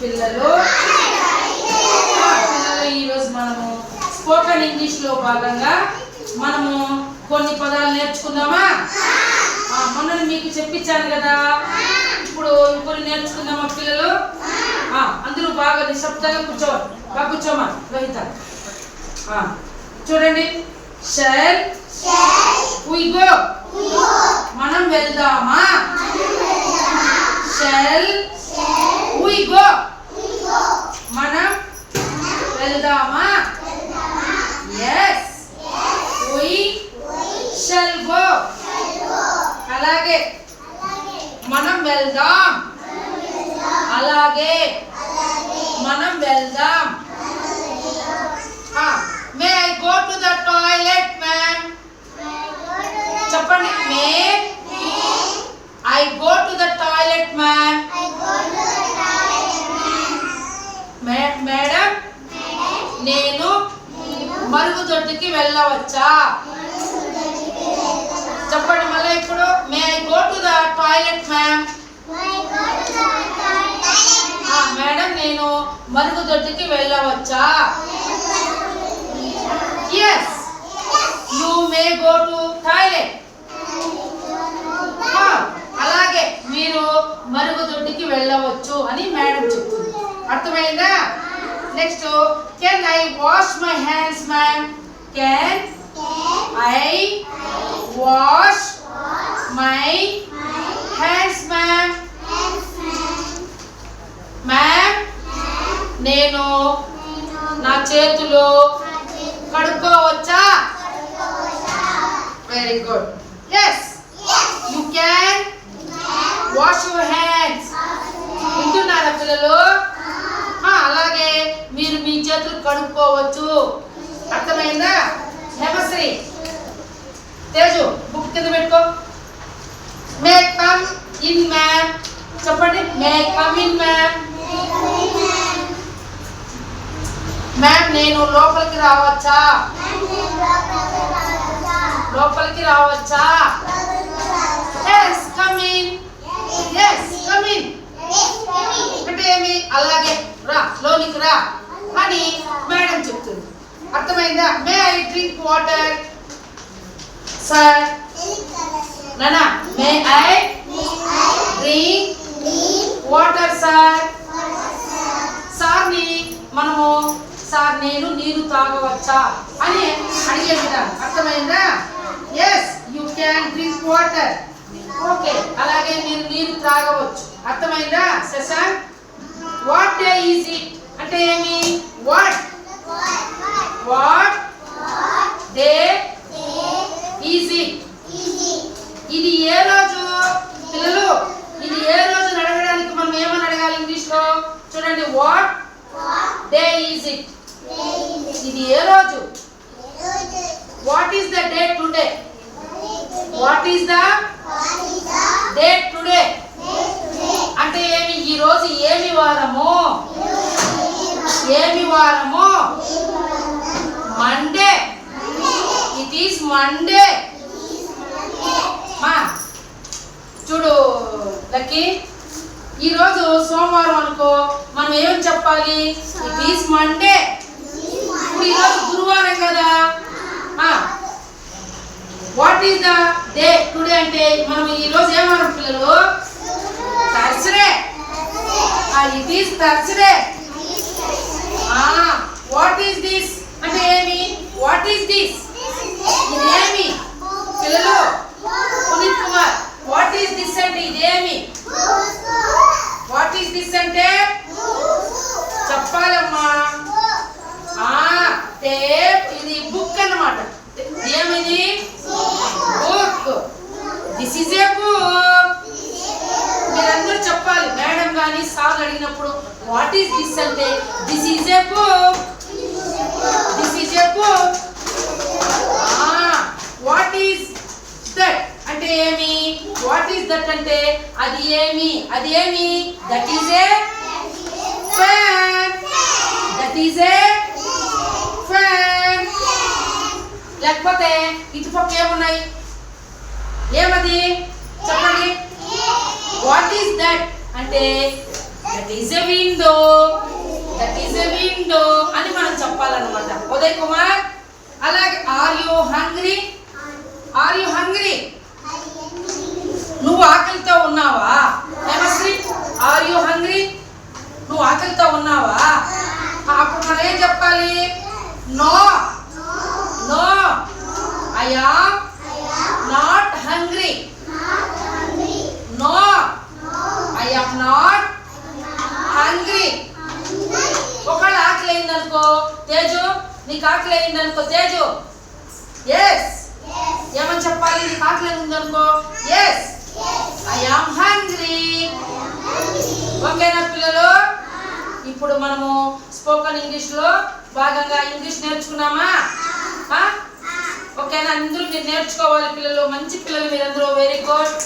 పిల్లలు ఈరోజు మనము స్పోకెన్ ఇంగ్లీష్లో భాగంగా మనము కొన్ని పదాలు నేర్చుకుందామా? మొన్న మీకు చెప్పించాను కదా, ఇప్పుడు కొన్ని నేర్చుకుందామా పిల్లలు? అందరూ బాగా నిశ్శబ్దంగా కూర్చోవాలి. బాగా కూర్చోమా రోహిత. చూడండి, షల్ వి గో, మనం వెళ్దామా? షల్ వి గో, మనం వెళ్దామా? yes we shall go, అలాగే మనం వెళ్దాం, అలాగే మనం వెళ్దాం. May I go to the toilet ma'am, చెప్పండి. May I go to the toilet ma'am. Madam, నేను మరుగుదొడ్డికి వెళ్ళవచ్చా? చెప్పండి మళ్ళీ ఇప్పుడు. May I go to the toilet ma'am. Madam, నేను మరుగుదొడ్డికి వెళ్ళవచ్చా? yes you may go to toilet. అలాగే మీరు మరుగుదొడ్డికి వెళ్ళవచ్చు అని మేడం చెప్తుంది. అర్థమైందా? Next, can I wash my hands ma'am? Can I wash my hands ma'am? Ma'am, నేను నా చేతులు కడుక్కోవచ్చా? Very good. yes you can wash your hands. వింటున్నారా పిల్లలు? అలాగే మీరు మీ చేతులు కడుక్కోవచ్చు. అర్థమైందా? హేమశ్రీ, తేజు బుక్ కింద పెట్టుకో. మే కమ్ ఇన్ మ్యామ్, చెప్పండి. May come in ma'am. Ma'am, నేను లోపలికి రావచ్చా? లోపలికి రావచ్చా? yes come in. yes come in అంటే ఏమి? అలాగే రా, లోనికి రా అని మేడం చెప్తుంది. అర్థమైందా? May I drink water sir? నానా, may I drink water sir? సార్ని మనము సార్ నేను నీరు తాగవచ్చా అని అడిగే విధానం. అర్థమైందా? yes you can drink water. Okay, అలాగే మీరు నీరు త్రాగవచ్చు. అర్థమైందా Shashank? What day is it అంటే ఏమి? What day is it. ఇది ఏ రోజు పిల్లలు? ఇది ఏ రోజు అడగడానికి మనం ఏమని అడగాలి ఇంగ్లీష్లో? చూడండి, వాట్ డే ఈజ్ ఇట్. ఇది ఏ రోజు? What is the day today? What is the day today అంటే ఏమి? ఈ రోజు ఏమి వారము? ఏమి వారము? మండే. It is Monday. చూడు లక్కీ, ఈరోజు సోమవారం అనుకో, మనం ఏమని చెప్పాలి? It is Monday. ఇప్పుడు ఈరోజు గురువారం కదా. What is the day today అంటే మనం ఈరోజు ఏమన్నాం పిల్లలు? Thursday. It is Thursday. What is this అంటే ఏమి? What is this? ఇదేమి పిల్లలు? Puneeth Kumar, what is this అంటే ఇదేమి? వాట్ ఈస్ దిస్ అంటే చెప్పాలమ్మా. టేప్. ఇది బుక్ అన్నమాట. ఏమిది? Book. This is a book. మీరందరూ చెప్పాలి. మేడం కానీ సార్ అడిగినప్పుడు వాట్ ఈస్ దిస్ అంటే this is a book. This is a book. What is that అంటే ఏమి? వాట్ ఈస్ దట్ అంటే అది ఏమి? అది ఏమి? That is a fan. That is a fan. లేకపోతే ఇటుపక్క ఏమున్నాయి? ఏమది చెప్పండి? వాట్ ఈస్ దట్ అంటే that is a window, that is a window అని మనం చెప్పాలన్నమాట. ఉదయ్ కుమార్ అలాగే are you hungry, are you hungry, నువ్వు ఆకలితో ఉన్నావా? హేమశ్రీ ఆర్ యు హంగ్రీ, నువ్వు ఆకలితో ఉన్నావా? అప్పుడు మనం ఏం చెప్పాలి? No, no I am not hungry, no I am not hungry. ఒకవేళ ఆకలి అయిందనుకో తేజు, నీకు ఆకలి అయిందనుకో తేజు, ఎస్ ఏమని చెప్పాలి? నీకు ఆకలి అయిందనుకో ఎస్ ఐ యామ్ హంగ్రీ. ఓకేనా పిల్లలు? ఇప్పుడు మనము స్పోకెన్ ఇంగ్లీష్ లో భాగంగా ఇంగ్లీష్ నేర్చుకున్నామా? ఓకేనా? అందరూ మీరు నేర్చుకోవాలి పిల్లలు, మంచి పిల్లలు మీరందరూ. Very good.